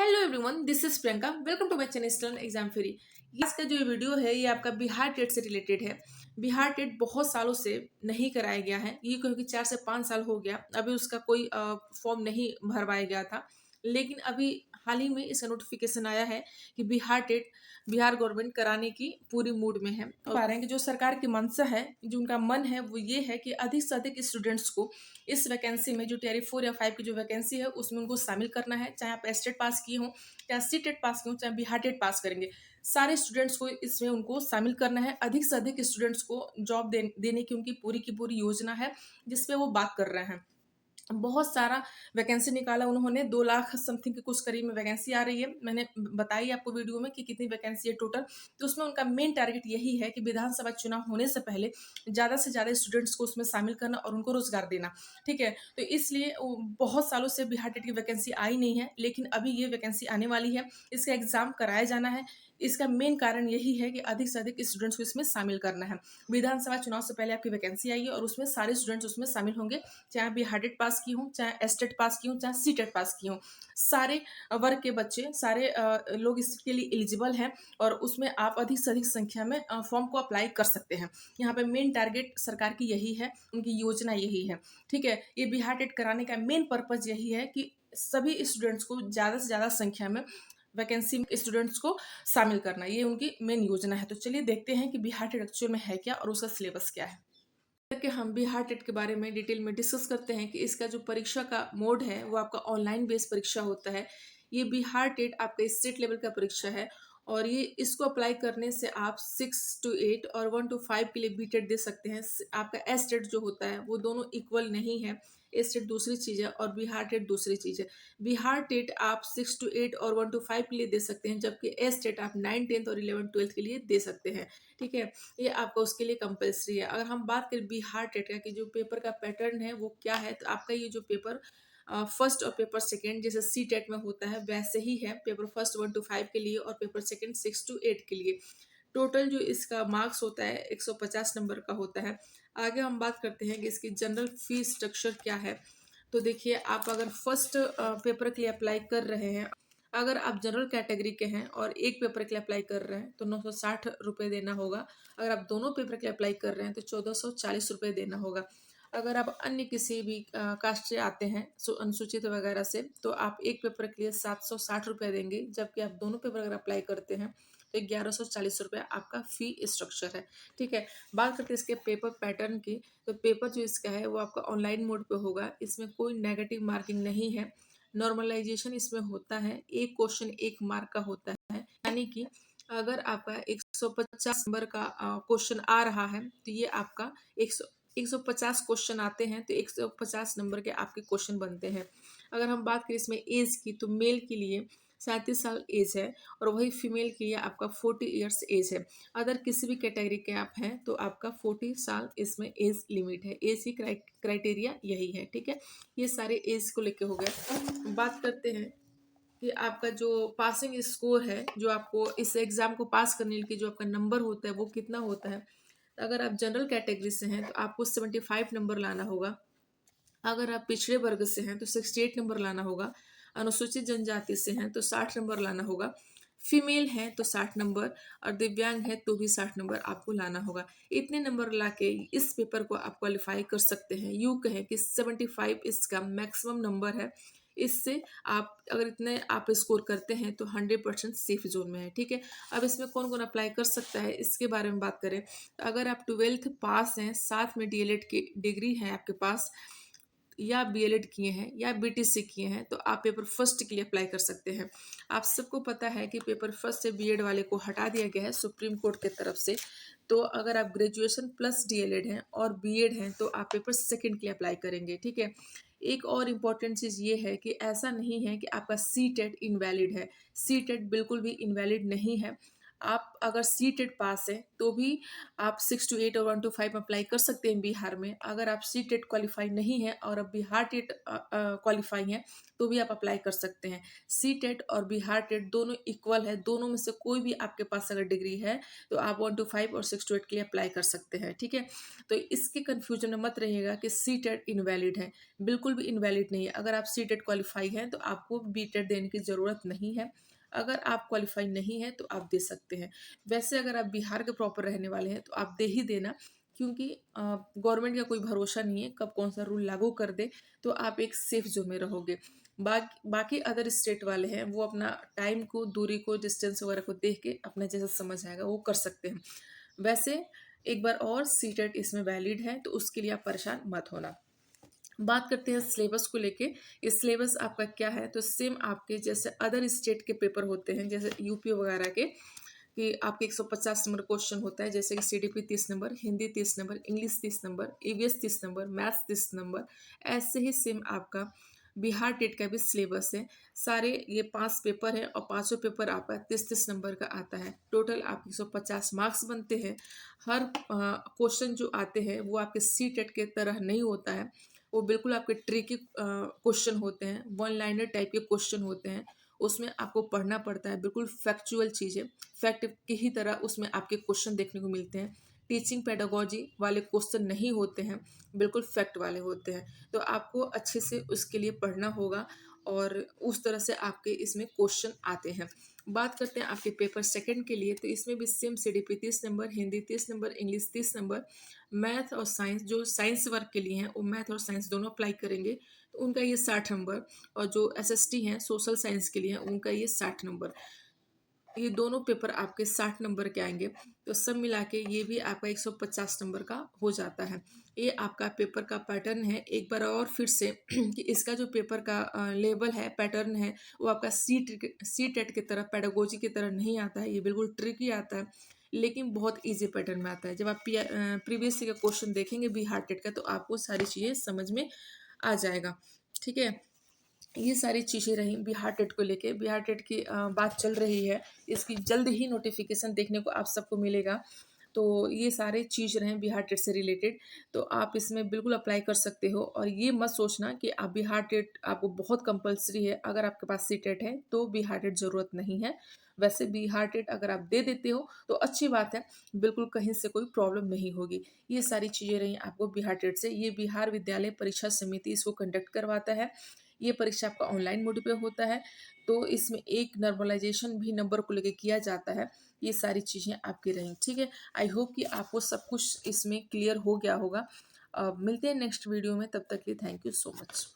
Hello everyone, this is Priyanka. Welcome to my channel student exam free. आज का जो ये वीडियो है ये आपका बिहार टेट से रिलेटेड है। बिहार टेट बहुत सालों से नहीं कराया गया है, ये क्योंकि 4 से 5 साल हो गया अभी उसका कोई फॉर्म नहीं भरवाया गया था। लेकिन अभी हाल ही में इसका नोटिफिकेशन आया है कि बिहार टेट बिहार गवर्नमेंट कराने की पूरी मूड में है। तो पा रहे हैं कि जो सरकार की मंशा है, जो उनका मन है, वो ये है कि अधिक से अधिक स्टूडेंट्स को इस वैकेंसी में, जो टीआरई 4 या 5 की जो वैकेंसी है उसमें उनको शामिल करना है। चाहे आप एस्टेट पास किए हों, चाहे सी टेट पास किए हों, चाहे बिहार टेट पास करेंगे, सारे स्टूडेंट्स को इसमें उनको शामिल करना है। अधिक से अधिक स्टूडेंट्स को जॉब देने की उनकी पूरी की पूरी योजना है, जिसपे वो बात कर रहे हैं। बहुत सारा वैकेंसी निकाला उन्होंने, 2 लाख समथिंग के कुछ करीब में वैकेंसी आ रही है। मैंने बताई आपको वीडियो में कि कितनी वैकेंसी है टोटल। तो उसमें उनका मेन टारगेट यही है कि विधानसभा चुनाव होने से पहले ज़्यादा से ज़्यादा स्टूडेंट्स को उसमें शामिल करना और उनको रोजगार देना। ठीक है, तो इसलिए बहुत सालों से बिहार टेट की वैकेंसी आई नहीं है, लेकिन अभी ये वैकेंसी आने वाली है। इसका एग्जाम कराया जाना है। इसका मेन कारण यही है कि अधिक से अधिक स्टूडेंट्स को इसमें शामिल करना है। विधानसभा चुनाव से पहले आपकी वैकेंसी आई है और उसमें सारे स्टूडेंट्स उसमें शामिल होंगे। चाहे बिहार टेट पास की हूँ, चाहे एस्टेट पास की हूँ, चाहे सी टेट पास की हूँ, सारे वर्ग के बच्चे, सारे लोग इसके लिए एलिजिबल हैं। और उसमें आप अधिक से अधिक संख्या में फॉर्म को अप्लाई कर सकते हैं। यहाँ पे मेन टारगेट सरकार की यही है, उनकी योजना यही है। ठीक है, ये बिहार टेट कराने का मेन पर्पज यही है कि सभी स्टूडेंट्स को ज़्यादा से ज़्यादा संख्या में वैकेंसी में स्टूडेंट्स को शामिल करना, ये उनकी मेन योजना है। तो चलिए देखते हैं कि बिहार टेट एक्चुअल में है क्या और उसका सिलेबस क्या है। कि हम बिहार टेट के बारे में डिटेल में डिस्कस करते हैं कि इसका जो परीक्षा का मोड है वो आपका ऑनलाइन बेस्ड परीक्षा होता है। ये बिहार टेट आपका स्टेट लेवल का परीक्षा है और ये इसको अप्लाई करने से आप 6 to 8 और 1 to 5 के लिए बी टेट दे सकते हैं। आपका एस टेट जो होता है वो दोनों इक्वल नहीं है। एस टेट दूसरी चीज़ है और बिहार टेट दूसरी चीज़ है। बिहार टेट आप 6 to 8 और 1 to 5 के लिए दे सकते हैं, जबकि एस टेट आप 9, 10th और 11th, 12th के लिए दे सकते हैं। ठीक है, ये आपका उसके लिए कंपलसरी है। अगर हम बात करें बिहार टेट का कि जो पेपर का पैटर्न है वो क्या है, तो आपका ये जो पेपर फर्स्ट और पेपर सेकंड जैसे सी टेट में होता है वैसे ही है। पेपर फर्स्ट 1 to 5 के लिए और पेपर सेकंड 6 to 8 के लिए। टोटल जो इसका मार्क्स होता है 150 नंबर का होता है। आगे हम बात करते हैं कि इसकी जनरल फी स्ट्रक्चर क्या है। तो देखिए, आप अगर फर्स्ट पेपर के लिए अप्लाई कर रहे हैं, अगर आप जनरल कैटेगरी के हैं और एक पेपर के लिए अप्लाई कर रहे हैं तो 960 रुपये देना होगा। अगर आप दोनों पेपर के लिए अप्लाई कर रहे हैं तो 1440 रुपये देना होगा। अगर आप अन्य किसी भी कास्ट से आते हैं, अनुसूचित वगैरह से, तो आप एक पेपर के लिए 760 रुपये देंगे, जबकि आप दोनों पेपर अगर अप्लाई करते हैं तो 1140 रुपये आपका फी स्ट्रक्चर है। ठीक है, बात करते हैं इसके पेपर पैटर्न की। तो पेपर जो इसका है वो आपका ऑनलाइन मोड पे होगा। इसमें कोई नेगेटिव मार्किंग नहीं है। नॉर्मलाइजेशन इसमें होता है, एक क्वेश्चन 1 मार्क का होता है। यानी कि अगर आपका 150 नंबर का क्वेश्चन आ रहा है तो ये आपका 150 क्वेश्चन आते हैं तो 150 नंबर के आपके क्वेश्चन बनते हैं। अगर हम बात करें इसमें एज की, तो मेल के लिए 37 साल एज है और वही फीमेल के लिए आपका 40 ईयर्स एज है। अदर किसी भी कैटेगरी के आप हैं तो आपका 40 साल इसमें एज लिमिट है। एज की क्राइटेरिया यही है। ठीक है, ये सारे एज को लेके हो गया। बात करते हैं कि आपका जो पासिंग स्कोर है, जो आपको इस एग्ज़ाम को पास करने के जो आपका नंबर होता है वो कितना होता है। अगर आप जनरल कैटेगरी से हैं तो आपको 75 नंबर लाना होगा। अगर आप पिछड़े वर्ग से हैं तो 68 नंबर लाना होगा। अनुसूचित जनजाति से हैं तो 60 नंबर लाना होगा। फीमेल हैं तो 60 नंबर और दिव्यांग है तो भी 60 नंबर आपको लाना होगा। इतने नंबर लाके इस पेपर को आप क्वालिफाई कर सकते हैं। यूँ कहें कि 75 इसका मैक्सिमम नंबर है। इससे आप अगर इतने आप स्कोर करते हैं तो 100% सेफ जोन में है। ठीक है, अब इसमें कौन कौन अप्लाई कर सकता है इसके बारे में बात करें तो अगर आप 12th पास हैं, साथ में डीएलएड की डिग्री है आपके पास, या बीएलएड किए हैं या बीटीसी किए हैं, तो आप पेपर फर्स्ट के लिए अप्लाई कर सकते हैं। आप सबको पता है कि पेपर फर्स्ट से बीएड वाले को हटा दिया गया है सुप्रीम कोर्ट की तरफ से। तो अगर आप ग्रेजुएशन प्लस डीएलएड हैं और बीएड हैं तो आप पेपर सेकंड के लिए अप्लाई करेंगे। ठीक है, एक और इम्पॉर्टेंट चीज़ ये है कि ऐसा नहीं है कि आपका सी टेट इनवैलिड है। सी टेट बिल्कुल भी इनवैलिड नहीं है। आप अगर सी टेट पास हैं तो भी आप 6 to 8 और 1 to 5 अप्लाई कर सकते हैं बिहार में। अगर आप सी टेट क्वालिफाई नहीं है और अब बिहार टेट क्वालिफाई हैं तो भी आप अप्लाई कर सकते हैं। सी टेट और बिहार टेट दोनों इक्वल है, दोनों में से कोई भी आपके पास अगर डिग्री है तो आप 1 to 5 और 6 to 8 के लिए अप्लाई कर सकते हैं, ठीक है। तो इसके कन्फ्यूजन में मत रहिएगा कि सी टेट इनवैलिड है, बिल्कुल भी इनवैलिड नहीं है। अगर आप सी टेट क्वालिफाई हैं तो आपको बी टेट देने की ज़रूरत नहीं है। अगर आप क्वालिफाई नहीं है तो आप दे सकते हैं। वैसे अगर आप बिहार के प्रॉपर रहने वाले हैं तो आप दे ही देना, क्योंकि गवर्नमेंट का कोई भरोसा नहीं है कब कौन सा रूल लागू कर दे, तो आप एक सेफ जोन में रहोगे। बाकी अदर स्टेट वाले हैं वो अपना टाइम को, दूरी को, डिस्टेंस वगैरह को देख के अपना जैसा समझ आएगा वो कर सकते हैं। वैसे एक बार और सी टेट इसमें वैलिड है तो उसके लिए आप परेशान मत होना। बात करते हैं सिलेबस को लेके। इस सिलेबस आपका क्या है, तो सेम आपके जैसे अदर स्टेट के पेपर होते हैं जैसे यूपी वगैरह के, कि आपके 150 नंबर क्वेश्चन होता है, जैसे कि CDP 30 number, Hindi 30 number, English 30 number, EVS 30 number, maths 30 number. ऐसे ही सेम आपका बिहार टेट का भी सिलेबस है। सारे ये 5 पेपर है और पांचों पेपर आपका 30-30 नंबर का आता है। टोटल आपके 150 मार्क्स बनते हैं। हर क्वेश्चन जो आते हैं वो आपके सी टेट के तरह नहीं होता है, वो बिल्कुल आपके ट्रिकी क्वेश्चन होते हैं, वन लाइनर टाइप के क्वेश्चन होते हैं। उसमें आपको पढ़ना पड़ता है, बिल्कुल फैक्चुअल चीज़ें, फैक्ट की ही तरह उसमें आपके क्वेश्चन देखने को मिलते हैं। टीचिंग पेडागोजी वाले क्वेश्चन नहीं होते हैं, बिल्कुल फैक्ट वाले होते हैं। तो आपको अच्छे से उसके लिए पढ़ना होगा और उस तरह से आपके इसमें क्वेश्चन आते हैं। बात करते हैं आपके पेपर सेकंड के लिए, तो इसमें भी same CDP 30 number, Hindi 30 number, English 30 number, math और साइंस, जो साइंस वर्क के लिए हैं वो मैथ और साइंस दोनों अप्लाई करेंगे तो उनका ये 60 नंबर, और जो एसएसटी हैं सोशल साइंस के लिए हैं उनका ये 60 नंबर। ये दोनों पेपर आपके 60 नंबर के आएंगे, तो सब मिला के ये भी आपका 150 नंबर का हो जाता है। ये आपका पेपर का पैटर्न है। एक बार और फिर से कि इसका जो पेपर का लेवल है, पैटर्न है, वो आपका सी टेट की तरह, पेडागोजी की तरह नहीं आता है। ये बिल्कुल ट्रिकी आता है, लेकिन बहुत ईजी पैटर्न में आता है। जब आप प्रीवियस का क्वेश्चन देखेंगे बिहार टेट का तो आपको सारी चीज़ें समझ में आ जाएगा, ठीक है। ये सारी चीज़ें रहीं बिहार टेट को लेके। बिहार टेट की बात चल रही है, इसकी जल्द ही नोटिफिकेशन देखने को आप सबको मिलेगा। तो ये सारे चीज़ रहें बिहार टेट से रिलेटेड, तो आप इसमें बिल्कुल अप्लाई कर सकते हो। और ये मत सोचना कि आप बिहार टेट आपको बहुत कंपलसरी है। अगर आपके पास सी टेट है तो बिहार टेट ज़रूरत नहीं है। वैसे बिहार टेट अगर आप दे देते हो तो अच्छी बात है, बिल्कुल कहीं से कोई प्रॉब्लम नहीं होगी। ये सारी चीज़ें रहीं आपको बिहार टेट से। ये बिहार विद्यालय परीक्षा समिति इसको कंडक्ट करवाता है। ये परीक्षा आपका ऑनलाइन मोड पे होता है, तो इसमें एक नॉर्मलाइजेशन भी नंबर को लेके किया जाता है। ये सारी चीज़ें आपकी रहीं, ठीक है। आई होप कि आपको सब कुछ इसमें क्लियर हो गया होगा। मिलते हैं नेक्स्ट वीडियो में, तब तक के लिए थैंक यू सो मच।